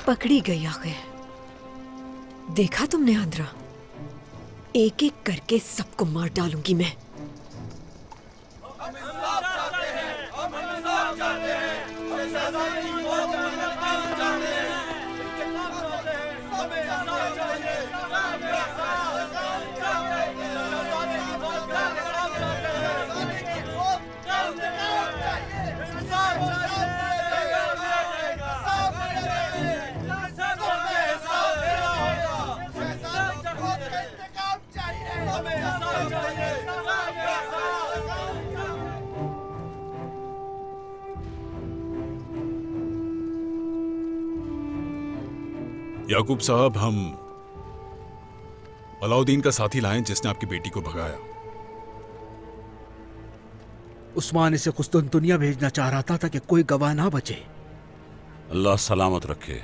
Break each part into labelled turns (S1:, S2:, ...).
S1: पकड़ी गई आखिर। देखा तुमने आंद्रा, एक एक करके सबको मार डालूंगी मैं।
S2: याकूब साहब, हम अलाउद्दीन का साथी लाए जिसने आपकी बेटी को भगाया।
S3: उस्मान इसे कुस्तुनतुनिया भेजना चाह रहा था ताकि कोई गवाह ना बचे।
S4: अल्लाह सलामत रखे।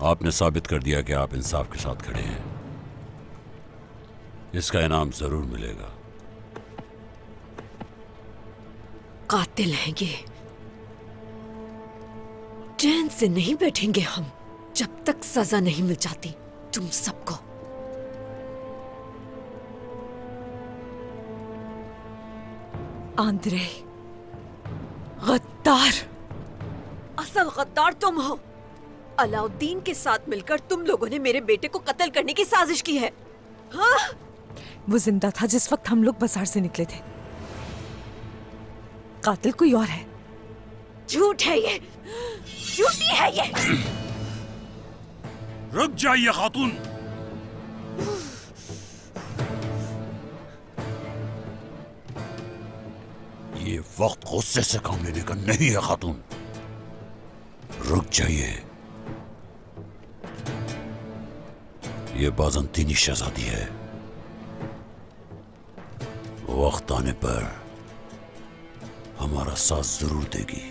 S4: आपने साबित कर दिया कि आप इंसाफ के साथ खड़े हैं। इसका इनाम जरूर मिलेगा।
S1: कातिल हैं ये, चैन से नहीं बैठेंगे हम जब तक सजा नहीं मिल जाती तुम सबको। आंद्रे, गद्दार, असल गद्दार तुम हो। अलाउद्दीन के साथ मिलकर तुम लोगों ने मेरे बेटे को कत्ल करने की साजिश की है। हाँ?
S5: वो जिंदा था जिस वक्त हम लोग बाजार से निकले थे। कातिल कोई और है।
S1: झूठ है ये, झूठी है ये।
S4: रुक जाइए खातून। ये वक्त गुस्से से काम लेने का नहीं है खातून। रुक जाइए। ये बाज़ंतीनी शहजादी है। वक्त आने पर हमारा साथ जरूर देगी।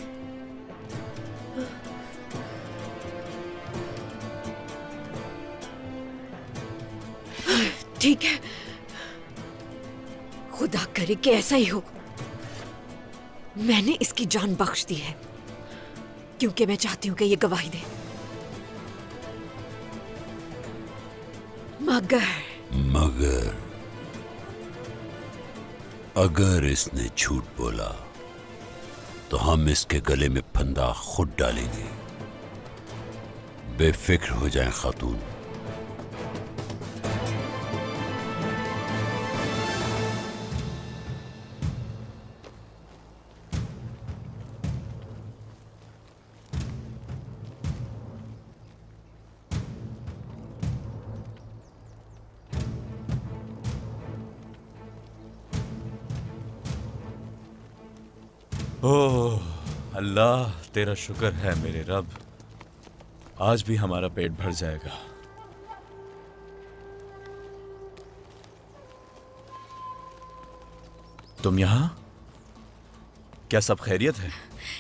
S1: ठीक है, खुदा करे कि ऐसा ही हो। मैंने इसकी जान बख्श दी है क्योंकि मैं चाहती हूं कि ये गवाही दे।
S4: मगर अगर इसने झूठ बोला तो हम इसके गले में फंदा खुद डालेंगे। बेफिक्र हो जाएं खातून।
S6: ओह अल्लाह, तेरा शुक्र है मेरे रब। आज भी हमारा पेट भर जाएगा। तुम यहां? क्या सब खैरियत है?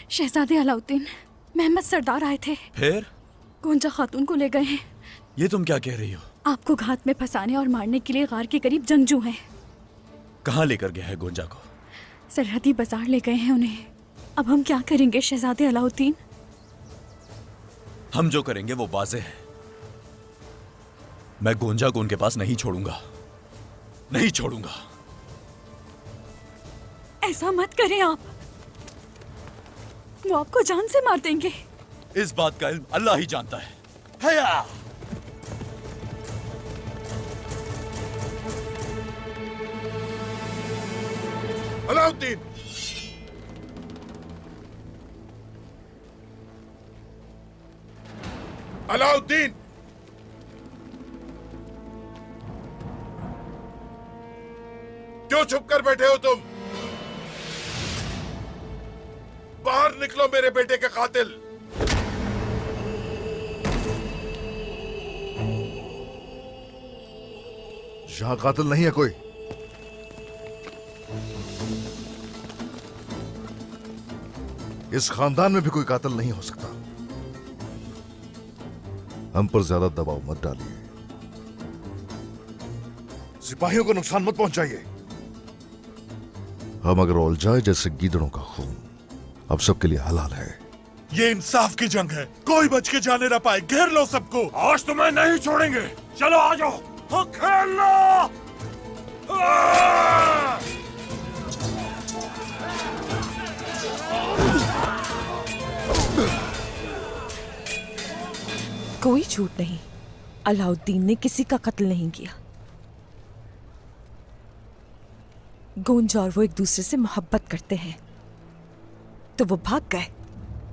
S7: शहजादे अलाउद्दीन, मोहम्मद सरदार आए थे।
S6: फिर
S7: गोंजा खातून को ले गए हैं।
S6: ये तुम क्या कह रही हो?
S7: आपको घात में फंसाने और मारने के लिए गार के करीब जंगजू हैं।
S6: कहां लेकर गया है गोंजा को?
S7: सरहदी बाजार ले गए हैं उन्हें। अब हम क्या करेंगे शहजादे अलाउद्दीन?
S6: हम जो करेंगे वो वाज़ेह है। मैं गोंजा को उनके पास नहीं छोड़ूंगा, नहीं छोड़ूंगा।
S7: ऐसा मत करें आप, वो आपको जान से मार देंगे।
S6: इस बात का इल्म अल्लाह ही जानता है। हया!
S8: अलाउद्दीन, अलाउद्दीन, क्यों छुप कर बैठे हो तुम? बाहर निकलो मेरे बेटे के कातिल।
S9: यहां कातिल नहीं है कोई। इस खानदान में भी कोई कातिल नहीं हो सकता। हम पर ज्यादा दबाव मत डालिए। सिपाहियों को नुकसान मत पहुंचाइए। हम अगर उलझाए जैसे गीदड़ों का खून अब सबके लिए हलाल है।
S8: ये इंसाफ की जंग है, कोई बच के जाने ना पाए। घेर लो सबको।
S4: आज तुम्हें नहीं छोड़ेंगे। चलो आ जाओ।
S8: हाँ, खेल लो।
S5: कोई झूठ नहीं, अलाउद्दीन ने किसी का कत्ल नहीं किया। गूंज और वो एक दूसरे से मोहब्बत करते हैं, तो वो भाग गए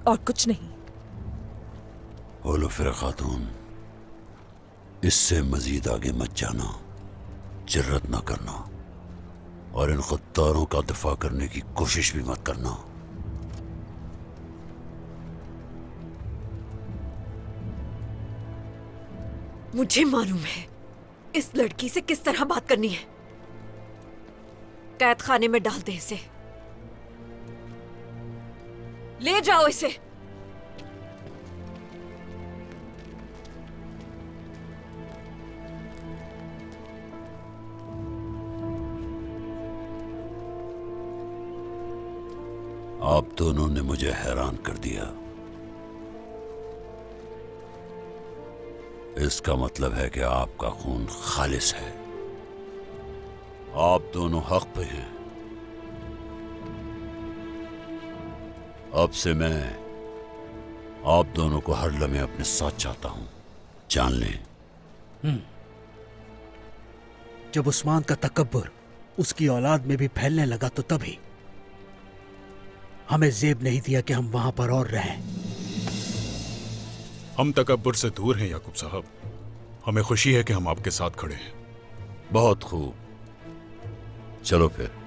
S5: और कुछ नहीं।
S4: बोलो फिर खातून, इससे मजीद आगे मत जाना, जुर्रत ना करना और इन गद्दारों का दिफा करने की कोशिश भी मत करना।
S1: मुझे मालूम है इस लड़की से किस तरह बात करनी है। कैद खाने में डाल दे इसे, ले जाओ इसे।
S4: आप दोनों ने मुझे हैरान कर दिया। इसका मतलब है कि आपका खून खालिस है। आप दोनों हक पे हैं। अब से मैं आप दोनों को हर लम्हे अपने साथ चाहता हूं, जान लें।
S3: जब उस्मान का तकब्बुर उसकी औलाद में भी फैलने लगा तो तभी हमें जेब नहीं दिया कि हम वहां पर और रहें।
S2: हम तकब्बुर से दूर हैं याकूब साहब। हमें खुशी है कि हम आपके साथ खड़े हैं।
S4: बहुत खूब, चलो फिर।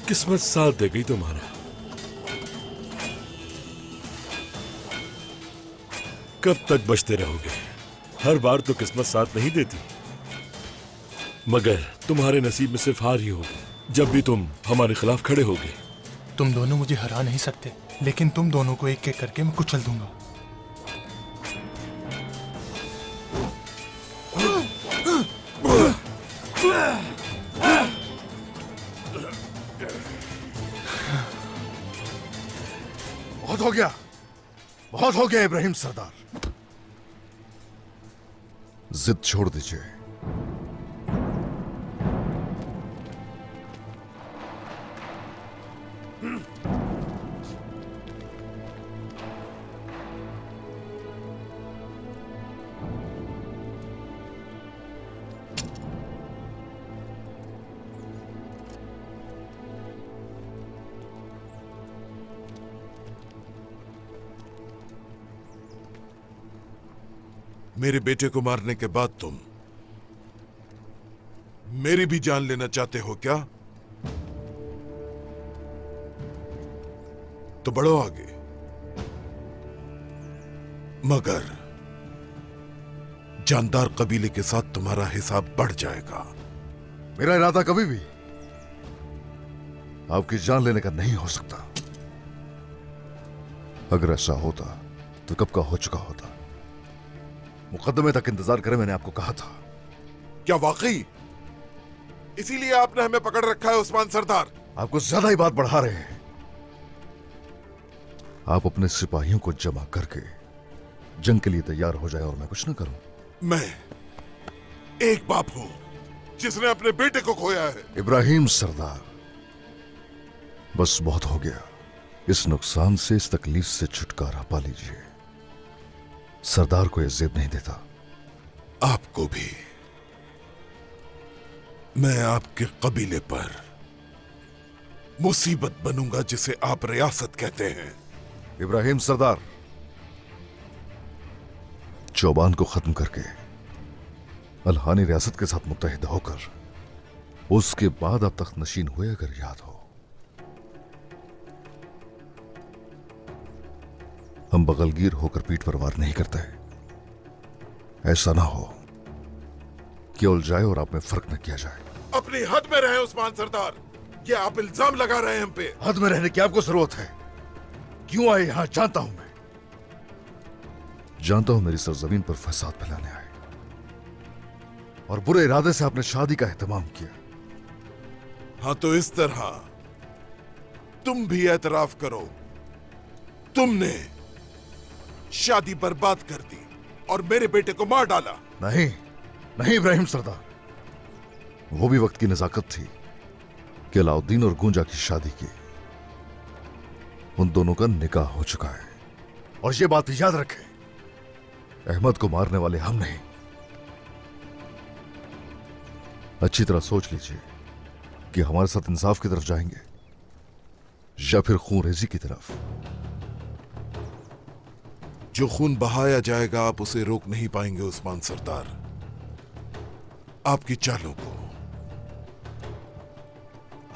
S10: किस्मत साथ दे गई तुम्हारा। कब तक बचते रहोगे? हर बार तो किस्मत साथ नहीं देती, मगर तुम्हारे नसीब में सिर्फ हार ही होगी जब भी तुम हमारे खिलाफ खड़े होगे।
S11: तुम दोनों मुझे हरा नहीं सकते, लेकिन तुम दोनों को एक एक करके मैं कुचल दूंगा।
S9: बहुत हो गया, बहुत हो गया इब्राहिम सरदार। जिद छोड़ दीजिए।
S8: मेरे बेटे को मारने के बाद तुम मेरी भी जान लेना चाहते हो क्या? तो बढ़ो आगे, मगर जानदार कबीले के साथ तुम्हारा हिसाब बढ़ जाएगा।
S9: मेरा इरादा कभी भी आपकी जान लेने का नहीं हो सकता। अगर ऐसा होता तो कब का हो चुका होता। मुकदमे तक इंतजार करें, मैंने आपको कहा था।
S8: क्या वाकई इसीलिए आपने हमें पकड़ रखा है उस्मान सरदार?
S9: आप कुछ ज्यादा ही बात बढ़ा रहे हैं। आप अपने सिपाहियों को जमा करके जंग के लिए तैयार हो जाए और मैं कुछ ना करूं।
S8: मैं एक बाप हूं जिसने अपने बेटे को खोया है।
S9: इब्राहिम सरदार, बस बहुत हो गया। इस नुकसान से, इस तकलीफ से छुटकारा पा लीजिए। सरदार को यह जेब नहीं देता।
S8: आपको भी। मैं आपके कबीले पर मुसीबत बनूंगा जिसे आप रियासत कहते हैं।
S9: इब्राहिम सरदार, चौबान को खत्म करके अलहानी रियासत के साथ मुत्तहिद होकर उसके बाद आप तख्त नशीन हुए, अगर याद हो। हम बगलगीर होकर पीठ पर वार नहीं करते। ऐसा ना हो कि उलझाए और आप में फर्क न किया जाए।
S8: अपनी हद में रहे उस्मान सरदार, ये आप इल्जाम लगा रहे हैं हम पे।
S9: हद में रहने की आपको जरूरत है। क्यों आए यहां जानता हूं मैं। जानता हूं मेरी सरजमीन पर फसाद फैलाने आए और बुरे इरादे से आपने शादी का एहतमाम किया।
S8: हाँ तो इस तरह तुम भी एतराफ करो, तुमने शादी बर्बाद कर दी और मेरे बेटे को मार डाला।
S9: नहीं नहीं इब्राहिम सरदार, वो भी वक्त की नजाकत थी कि अलाउद्दीन और गूंजा की शादी की। उन दोनों का निकाह हो चुका है। और ये बात याद रखें, अहमद को मारने वाले हम नहीं। अच्छी तरह सोच लीजिए कि हमारे साथ इंसाफ की तरफ जाएंगे या फिर खून रेजी की तरफ।
S8: जो खून बहाया जाएगा आप उसे रोक नहीं पाएंगे उस्मान सरदार। आपकी चालों को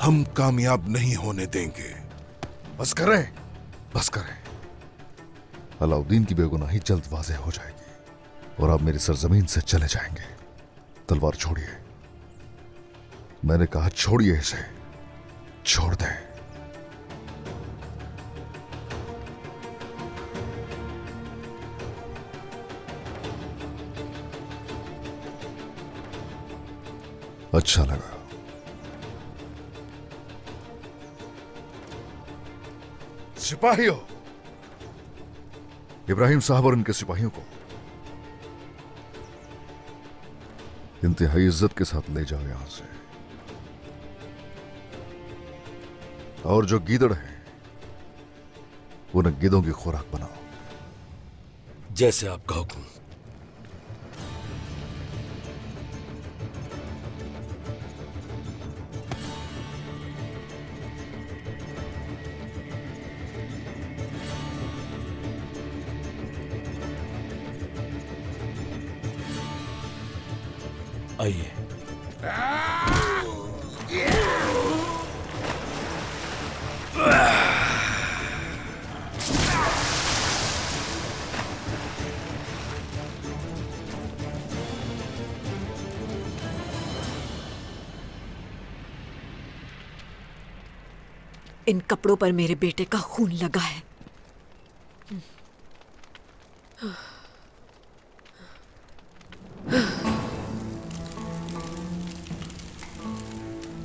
S8: हम कामयाब नहीं होने देंगे।
S9: बस करें, बस करें। अलाउद्दीन की बेगुनाही जल्द वाज़ेह हो जाएगी और आप मेरी सरजमीन से चले जाएंगे। तलवार छोड़िए, मैंने कहा छोड़िए इसे, छोड़ दें। अच्छा लगा। सिपाहियों, इब्राहिम साहब और इनके सिपाहियों को इंतहाई इज्जत के साथ ले जाओ यहां से। और जो गीदड़ है उन्हें गिद्धों की खुराक बनाओ।
S10: जैसे आपका हुक्म।
S6: आइए।
S1: इन कपड़ों पर मेरे बेटे का खून लगा है।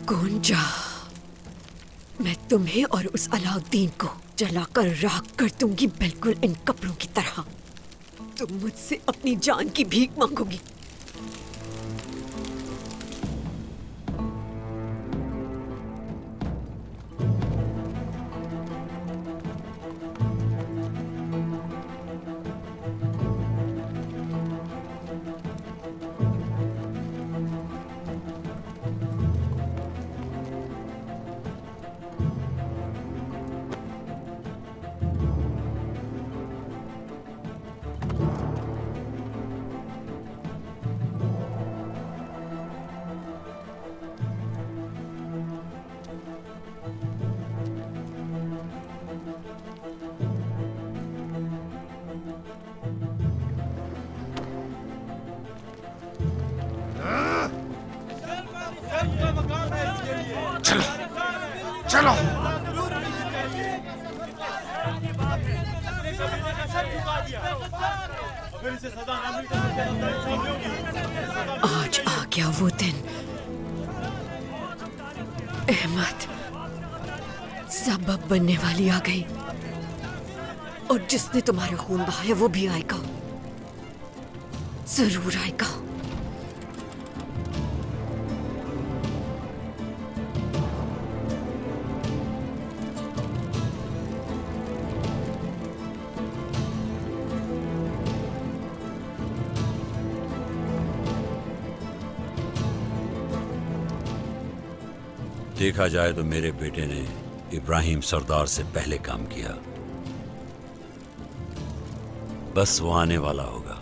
S1: गूंजा, मैं तुम्हें और उस अलाउद्दीन को जलाकर राख कर दूंगी, बिल्कुल इन कपड़ों की तरह। तुम मुझसे अपनी जान की भीख मांगोगी।
S9: चलो
S1: आज आ गया वो दिन। अहमद सबब बनने वाली आ गई और जिसने तुम्हारा खून बहाया वो भी आएगा, जरूर आएगा।
S4: देखा जाए तो मेरे बेटे ने इब्राहिम सरदार से पहले काम किया। बस वो आने वाला होगा।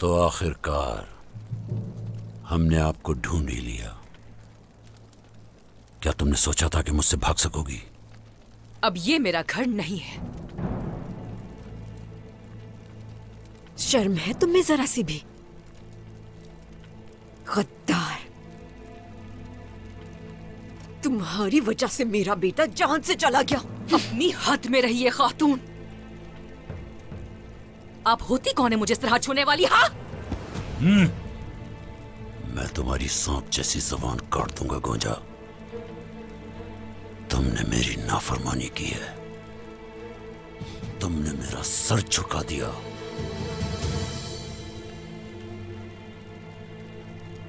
S4: तो आखिरकार हमने आपको ढूंढ ही लिया। क्या तुमने सोचा था कि मुझसे भाग सकोगी?
S1: अब ये मेरा घर नहीं है। शर्म है तुम्हें जरा सी भी? गद्दार, तुम्हारी वजह से मेरा बेटा जान से चला गया। अपनी हद में रहिए खातून। आप होती कौन है मुझे इस तरह छूने वाली? हाँ,
S4: मैं तुम्हारी सांप जैसी जुबान काट दूंगा गोंजा। तुमने मेरी नाफरमानी की है, तुमने मेरा सर झुका दिया।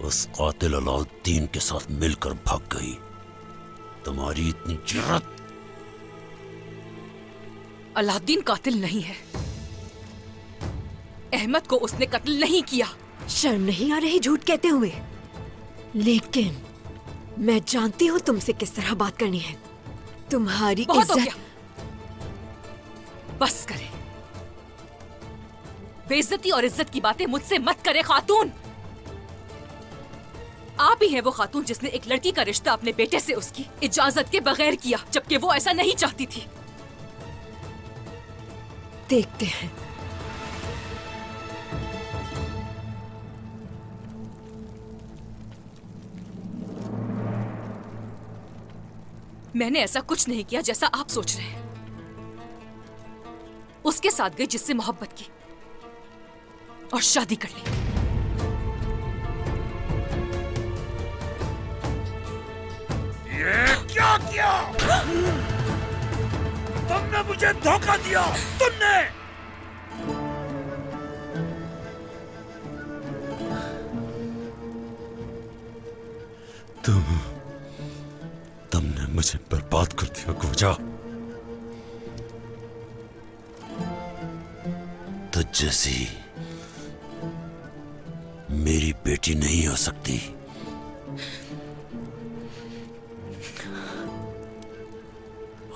S4: उस कातिल अलाउद्दीन के साथ मिलकर भाग गई। तुम्हारी इतनी जुर्रत।
S1: अलाउद्दीन कातिल नहीं है। अहमद को उसने कत्ल नहीं किया। शर्म नहीं आ रही झूठ कहते हुए? लेकिन मैं जानती हूँ तुमसे किस तरह बात करनी है। तुम्हारी
S12: बहुत हो
S1: इज्जत।
S12: गया। बस करे। बेइज्जती और इज्जत की बातें मुझसे मत करे खातून। आप ही हैं वो खातून जिसने एक लड़की का रिश्ता अपने बेटे से उसकी इजाजत के बगैर किया, जबकि वो ऐसा नहीं चाहती थी।
S1: देखते हैं।
S12: मैंने ऐसा कुछ नहीं किया जैसा आप सोच रहे हैं। उसके साथ गई जिससे मोहब्बत की और शादी कर ली।
S3: ये क्या किया? तुमने मुझे धोखा दिया। तुमने
S4: तुमने मुझे बर्बाद कर दिया गोंजा। तो जैसी मेरी बेटी नहीं हो सकती,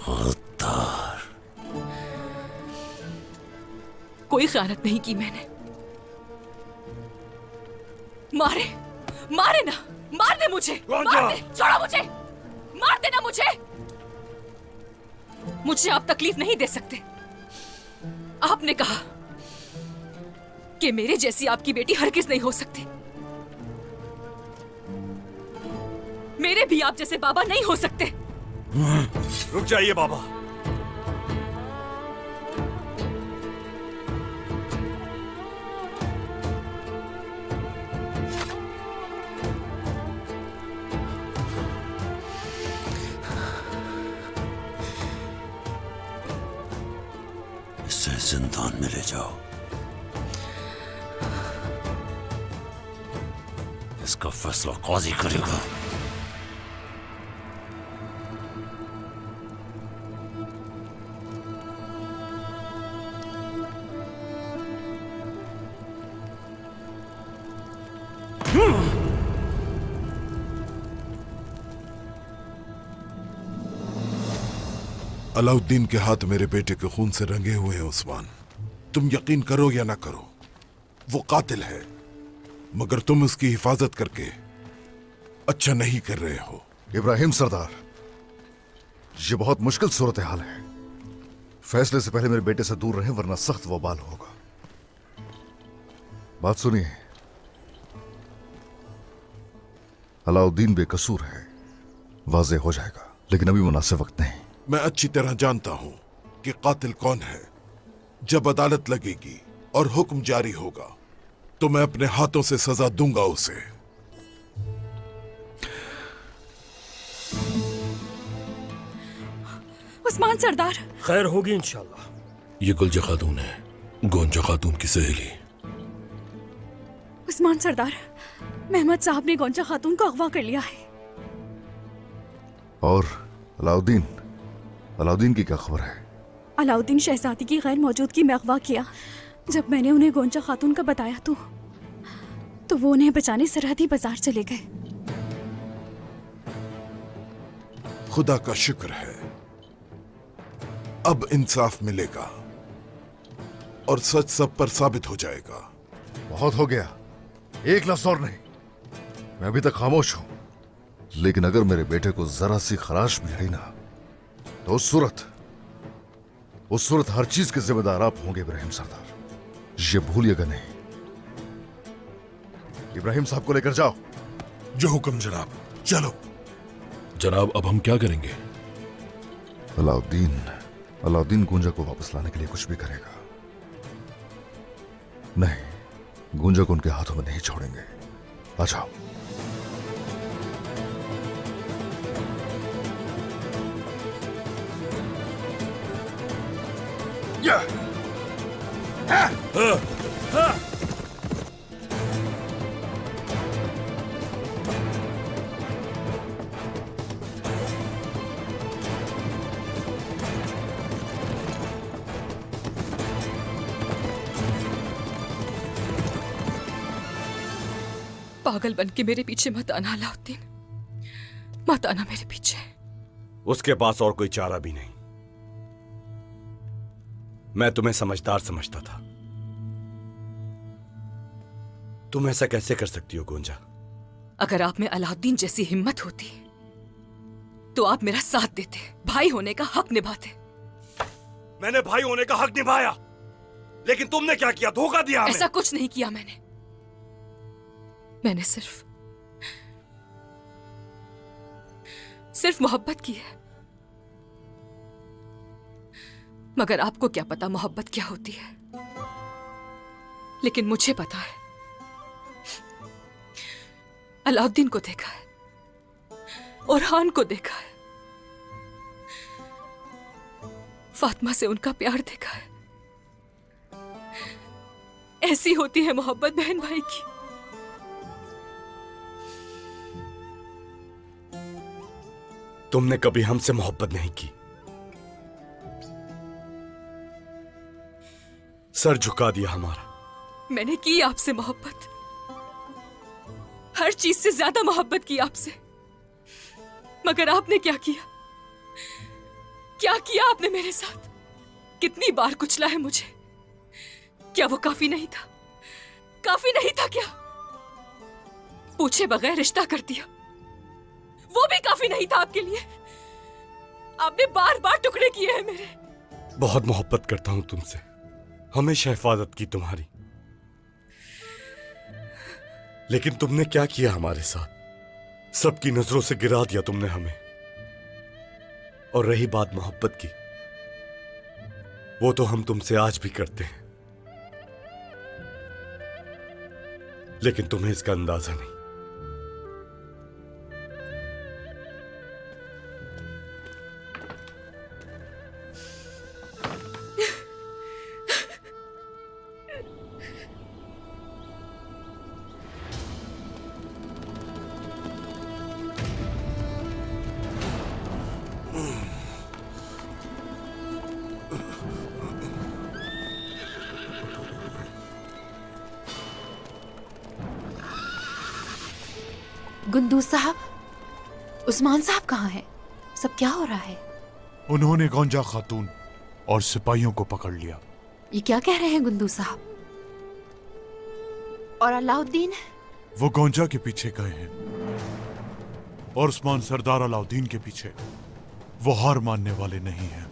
S4: गद्दार।
S12: कोई खयानत नहीं की मैंने। मारे मारे ना, मार दे मुझे, मार दे, छोड़ो मुझे, मार देना मुझे। मुझे आप तकलीफ नहीं दे सकते। आपने कहा कि मेरे जैसी आपकी बेटी हरगिज नहीं हो सकती। मेरे भी आप जैसे बाबा नहीं हो सकते।
S10: रुक जाइए बाबा।
S4: इसे जिंदान में ले जाओ। इसका फैसला काजी करेगा।
S8: अलाउद्दीन के हाथ मेरे बेटे के खून से रंगे हुए हैं उस्मान। तुम यकीन करो या ना करो, वो कातिल है, मगर तुम उसकी हिफाजत करके अच्छा नहीं कर रहे हो।
S9: इब्राहिम सरदार, ये बहुत मुश्किल सूरत हाल है। फैसले से पहले मेरे बेटे से दूर रहें, वरना सख्त वबाल होगा। बात सुनिए, अलाउद्दीन बेकसूर है, वाज़ेह हो जाएगा, लेकिन अभी मुनासिब वक्त नहीं।
S8: मैं अच्छी तरह जानता हूं कि कातिल कौन है। जब अदालत लगेगी और हुक्म जारी होगा तो मैं अपने हाथों से सजा दूंगा उसे।
S7: उस्मान सरदार,
S10: खैर होगी इंशाल्लाह। ये गुलजा खातून है, गोंजा खातून की सहेली।
S7: उस्मान सरदार, मेहमद साहब ने गोंजा खातून को अगवा कर लिया है।
S9: और अलाउद्दीन की क्या खबर है?
S7: अलाउद्दीन शहजादी की गैर मौजूदगी में अगवा किया। जब मैंने उन्हें गोंजा खातून का बताया तो वो उन्हें बचाने सरहदी बाजार चले गए।
S8: खुदा का शुक्र है, अब इंसाफ मिलेगा और सच सब पर साबित हो जाएगा।
S9: बहुत हो गया, एक लफ्ज और नहीं। मैं अभी तक खामोश हूं, लेकिन अगर मेरे बेटे को जरा सी खराश भी आई ना, तो उस सूरत हर चीज के जिम्मेदार आप होंगे इब्राहिम सरदार। ये भूलिएगा नहीं। इब्राहिम साहब को लेकर जाओ।
S8: जो हुक्म जनाब। चलो
S10: जनाब, अब हम क्या करेंगे?
S9: अलाउद्दीन गुंजा को वापस लाने के लिए कुछ भी करेगा। नहीं, गुंजा को उनके हाथों में नहीं छोड़ेंगे। आ जाओ।
S12: पागल बन के मेरे पीछे मत आना अलाउद्दीन, मत आना मेरे पीछे।
S13: उसके पास और कोई चारा भी नहीं। मैं तुम्हें समझदार समझता था। तुम ऐसा कैसे कर सकती हो गुंजा?
S12: अगर आप में अलाउद्दीन जैसी हिम्मत होती तो आप मेरा साथ देते, भाई होने का हक निभाते।
S13: मैंने भाई होने का हक निभाया, लेकिन तुमने क्या किया? धोखा दिया हमें।
S12: ऐसा कुछ नहीं किया मैंने सिर्फ मोहब्बत की है। मगर आपको क्या पता मोहब्बत क्या होती है, लेकिन मुझे पता है। अलाउद्दीन को देखा है, ओरहान को देखा है, फातिमा से उनका प्यार देखा है। ऐसी होती है मोहब्बत बहन भाई की।
S13: तुमने कभी हमसे मोहब्बत नहीं की। सर झुका दिया हमारा।
S12: मैंने की आपसे मोहब्बत, हर चीज से ज्यादा मोहब्बत की आपसे। मगर आपने क्या किया? क्या किया आपने मेरे साथ? कितनी बार कुचला है मुझे। क्या वो काफी नहीं था? काफी नहीं था क्या? पूछे बगैर रिश्ता कर दिया, वो भी काफी नहीं था आपके लिए। आपने बार बार टुकड़े किए हैं मेरे।
S13: बहुत मोहब्बत करता हूं तुमसे, हमेशा हिफाजत की तुम्हारी। लेकिन तुमने क्या किया हमारे साथ? सबकी नजरों से गिरा दिया तुमने हमें। और रही बात मोहब्बत की, वो तो हम तुमसे आज भी करते हैं, लेकिन तुम्हें इसका अंदाजा नहीं।
S14: गुंदूज साहब, उस्मान साहब कहाँ हैं? सब क्या हो रहा है?
S8: उन्होंने गोंजा खातून और सिपाहियों को पकड़ लिया।
S14: ये क्या कह रहे हैं गुंदूज साहब? और अलाउद्दीन?
S8: वो गोंजा के पीछे गए हैं और उस्मान सरदार अलाउद्दीन के पीछे। वो हार मानने वाले नहीं हैं।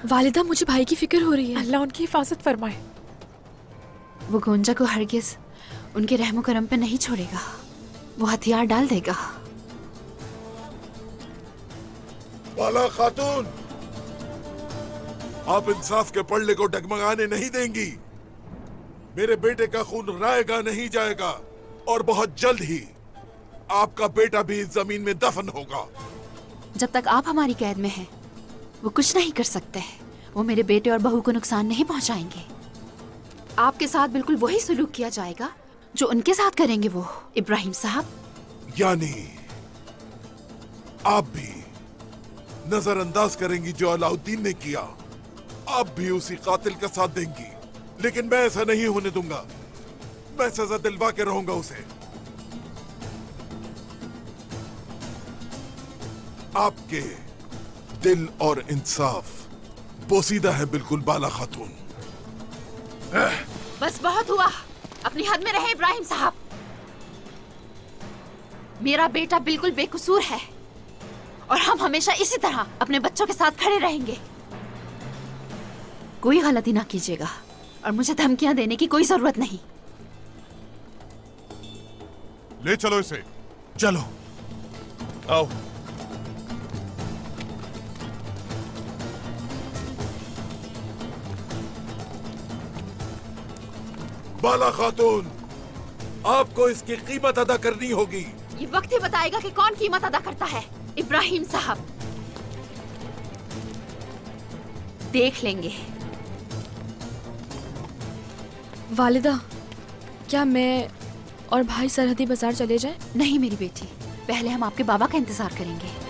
S7: वालिदा, मुझे भाई की फिक्र हो रही है। अल्लाह उनकी हिफाजत फरमाए।
S14: वो गोंजा को हरगिज उनके रहमो करम पे नहीं छोड़ेगा। वो हथियार डाल देगा।
S8: बाला खातून, आप इंसाफ के पल्ले को डगमगाने नहीं देंगी। मेरे बेटे का खून रायगा नहीं जाएगा और बहुत जल्द ही आपका बेटा भी इस जमीन में दफन होगा।
S14: जब तक आप हमारी कैद में हैं, वो कुछ नहीं कर सकते। वो मेरे बेटे और बहू को नुकसान नहीं पहुंचाएंगे। आपके साथ बिल्कुल वही सलूक किया जाएगा जो उनके साथ करेंगे वो इब्राहिम साहब।
S8: यानी आप भी नजरअंदाज करेंगी जो अलाउद्दीन ने किया। आप भी उसी कातिल का साथ देंगी, लेकिन मैं ऐसा नहीं होने दूंगा। मैं सजा दिलवा के रहूंगा उसे। आपके दिल और इंसाफ बोसीदा है बिल्कुल बाला खातून।
S14: बस बहुत हुआ। अपनी हद में रहे इब्राहिम साहब। मेरा बेटा बिल्कुल बेकसूर है और हम हमेशा इसी तरह अपने बच्चों के साथ खड़े रहेंगे। कोई गलती ना कीजिएगा और मुझे धमकियां देने की कोई जरूरत नहीं।
S8: ले चलो इसे। चलो आओ। बाला खातून, आपको इसकी कीमत अदा करनी होगी।
S14: ये वक्त ही बताएगा कि कौन कीमत अदा करता है। इब्राहिम साहब देख लेंगे।
S15: वालिदा, क्या मैं और भाई सरहदी बाजार चले जाएं?
S14: नहीं मेरी बेटी, पहले हम आपके बाबा का इंतजार करेंगे।